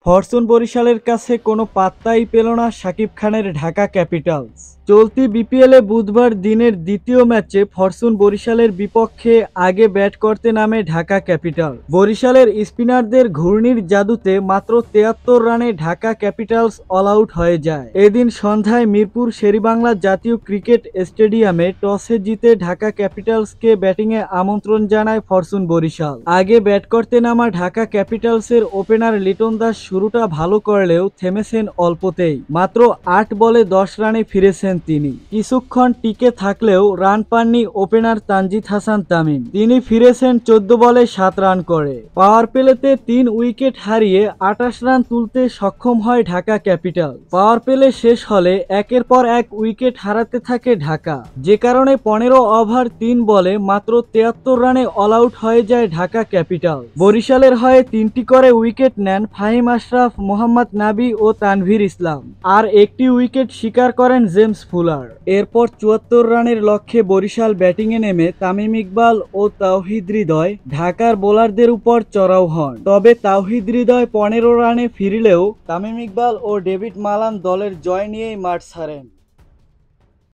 Fortune বরিশালের কাছে কোনো পাত্তাই পেল না শাকিব খানের ঢাকা ক্যাপিটালস। চলতি বিপিএলে বুধবার দিনের দ্বিতীয় ম্যাচে ফরচুন বরিশালের বিপক্ষে আগে ব্যাট করতে নামে ঢাকা ক্যাপিটাল। বরিশালের স্পিনারদের ঘূর্ণির জাদুতে মাত্র ৭৩ রানে ঢাকা ক্যাপিটালস অল আউট হয়ে যায়। এদিন সন্ধ্যায় মিরপুর শেরেবাংলা জাতীয় ক্রিকেট স্টেডিয়ামে টসে জিতে ঢাকা ক্যাপিটালসকে ব্যাটিংয়ে আমন্ত্রণ জানায় ফরচুন বরিশাল। আগে ব্যাট করতে নামা ঢাকা ক্যাপিটালসের ওপেনার লিটন দাস শুরুটা ভালো করলেও থেমেছেন অল্পতেই। মাত্র ৮ বলে ১০ রানে ফিরেছেন তিনি। কিছুক্ষণ টিকে থাকলেও রান পাননি ওপেনার তানজিদ হাসান তামিম। তিনি ফিরেছেন ১৪ বলে ৭ রান করে। পাওয়ার প্লেতে ৩ উইকেট হারিয়ে ২৮ রান তুলতে সক্ষম হয় ঢাকা ক্যাপিটাল। পাওয়ার প্লে শেষ হলে একের পর এক উইকেট হারাতে থাকে ঢাকা, যে কারণে ১৫ ওভার ৩ বলে মাত্র ৭৩ রানে অল আউট হয়ে যায় ঢাকা ক্যাপিটাল। বরিশালের হয়ে ৩টি করে উইকেট নেন ফাহিম আশরাফ, মোহাম্মদ নাবি ও তানভীর ইসলাম, আর একটি উইকেট শিকার করেন জেমস ফুলার। এরপর ৭৪ রানের লক্ষ্যে বরিশাল ব্যাটিংয়ে নেমে তামিম ইকবাল ও তাওহিদ হৃদয় ঢাকার বোলারদের উপর চড়াও হন। তবে তাওহিদ হৃদয় ১৫ রানে ফিরলেও তামিম ইকবাল ও ডেভিড মালান দলের জয় নিয়েই মাঠ ছাড়েন।